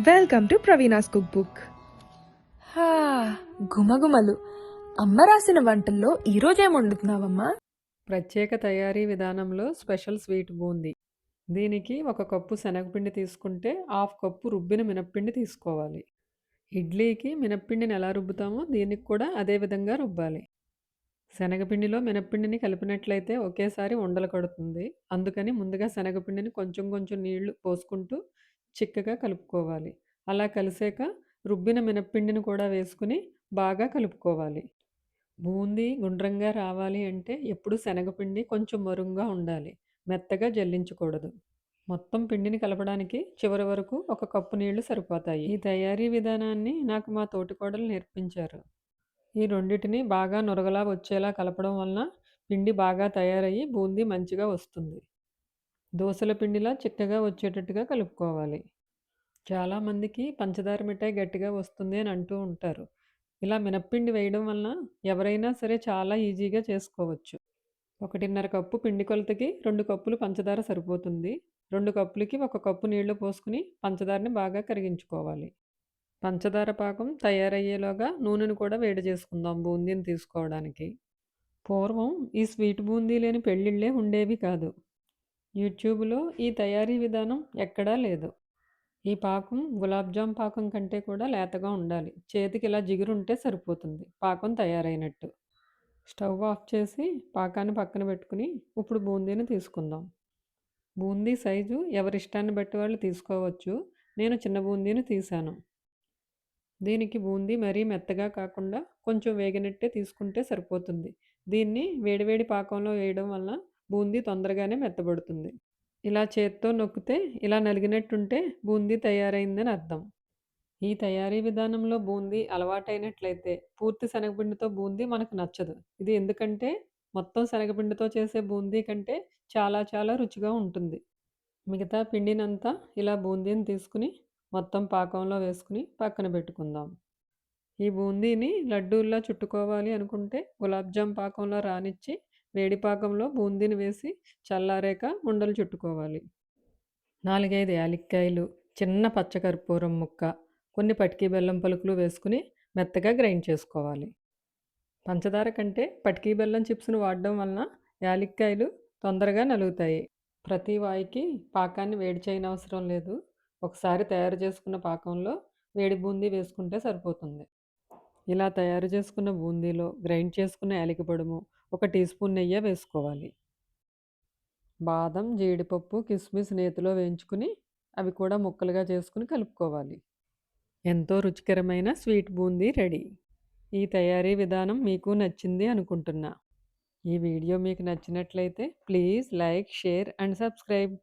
Welcome to Praveena's cook book. హా, గుమగుమలు. అమ్మ రాసిన వంటల్లో ఈరోజు ఏం వండుతున్నావమ్మా? ప్రత్యేక తయారీ విధానంలో స్పెషల్ స్వీట్ బూందీ. దీనికి 1 కప్పు శనగపిండి తీసుకుంటే హాఫ్ కప్పు రుబ్బిన మినప్పిండి తీసుకోవాలి. ఇడ్లీకి మినప్పిండిని ఎలా రుబ్బుతామో దీనికి కూడా అదే విధంగా రుబ్బాలి. శనగపిండిలో మినప్పిండిని కలిపినట్లయితే ఒకేసారి ఉండలు కడుతుంది. అందుకని ముందుగా శనగపిండిని కొంచెం కొంచెం నీళ్లు పోసుకుంటూ చిక్కగా కలుపుకోవాలి. అలా కలిసాక రుబ్బిన మినప్పిండిని కూడా వేసుకుని బాగా కలుపుకోవాలి. బూందీ గుండ్రంగా రావాలి అంటే ఎప్పుడు శనగపిండి కొంచెం మరుంగా ఉండాలి. మెత్తగా జల్లించకూడదు. మొత్తం పిండిని కలపడానికి చివరి వరకు 1 కప్పు నీళ్లు సరిపోతాయి. ఈ తయారీ విధానాన్ని నాకు మా తోటికోడలు నేర్పించారు. ఈ రెండిటిని బాగా నురగలా వచ్చేలా కలపడం వలన పిండి బాగా తయారయ్యి బూందీ మంచిగా వస్తుంది. దోసల పిండిలా చిక్కగా వచ్చేటట్టుగా కలుపుకోవాలి. చాలామందికి పంచదార మిఠాయి గట్టిగా వస్తుంది అని అంటూ ఉంటారు. ఇలా మినప్పిండి వేయడం వలన ఎవరైనా సరే చాలా ఈజీగా చేసుకోవచ్చు. 1.5 కప్పు పిండి కొలతకి 2 కప్పులు పంచదార సరిపోతుంది. 2 కప్పులకి 1 కప్పు నీళ్లు పోసుకుని పంచదారని బాగా కరిగించుకోవాలి. పంచదార పాకం తయారయ్యేలోగా నూనెను కూడా వేడి చేసుకుందాం బూందీని తీసుకోవడానికి. పూర్వం ఈ స్వీట్ బూందీ లేని పెళ్ళిళ్ళే ఉండేవి కాదు. యూట్యూబ్లో ఈ తయారీ విధానం ఎక్కడా లేదు. ఈ పాకం గులాబ్ జామ్ పాకం కంటే కూడా లేతగా ఉండాలి. చేతికి ఇలా జిగురుంటే సరిపోతుంది. పాకం తయారైనట్టు. స్టవ్ ఆఫ్ చేసి పాకాన్ని పక్కన పెట్టుకుని ఇప్పుడు బూందీని తీసుకుందాం. బూందీ సైజు ఎవరిష్టాన్ని బట్టి వాళ్ళు తీసుకోవచ్చు. నేను చిన్న బూందీని తీశాను. దీనికి బూందీ మరీ మెత్తగా కాకుండా కొంచెం వేగినట్టే తీసుకుంటే సరిపోతుంది. దీన్ని వేడివేడి పాకంలో వేయడం వలన బూందీ తొందరగానే మెత్తబడుతుంది. ఇలా చేత్తో నొక్కితే ఇలా నలిగినట్టుంటే బూందీ తయారైందని అర్థం. ఈ తయారీ విధానంలో బూందీ అలవాటైనట్లయితే పూర్తి శనగపిండితో బూందీ మనకు నచ్చదు. ఇది ఎందుకంటే మొత్తం శనగపిండితో చేసే బూందీ కంటే చాలా చాలా రుచిగా ఉంటుంది. మిగతా పిండినంతా ఇలా బూందీని తీసుకుని మొత్తం పాకంలో వేసుకుని పక్కన పెట్టుకుందాం. ఈ బూందీని లడ్డూల్లా చుట్టుకోవాలి అనుకుంటే గులాబ్ జామ్ పాకంలో రానిచ్చి వేడి పాకంలో బూందీని వేసి చల్లారాక ఉండలు చుట్టుకోవాలి. 4-5 యాలక్కాయలు, చిన్న పచ్చకర్పూరం ముక్క, కొన్ని పటికీ బెల్లం పలుకులు వేసుకుని మెత్తగా గ్రైండ్ చేసుకోవాలి. పంచదార కంటే పటికీ బెల్లం చిప్స్ను వాడడం వలన యాలక్కాయలు తొందరగా నలుగుతాయి. ప్రతి వాయికి పాకాన్ని వేడి చేయనవసరం లేదు. ఒకసారి తయారు చేసుకున్న పాకంలో వేడి బూందీ వేసుకుంటే సరిపోతుంది. ఇలా తయారు చేసుకున్న బూందీలో గ్రైండ్ చేసుకున్న యాలకి పొడుము 1 టీ స్పూన్ నెయ్యి వేసుకోవాలి. బాదం, జీడిపప్పు, కిస్మిస్ నేతిలో వేయించుకుని అవి కూడా ముక్కలుగా చేసుకుని కలుపుకోవాలి. ఎంతో రుచికరమైన స్వీట్ బూందీ రెడీ. ఈ తయారీ విధానం మీకు నచ్చింది అనుకుంటున్నా. ఈ వీడియో మీకు నచ్చినట్లయితే please like, share and subscribe.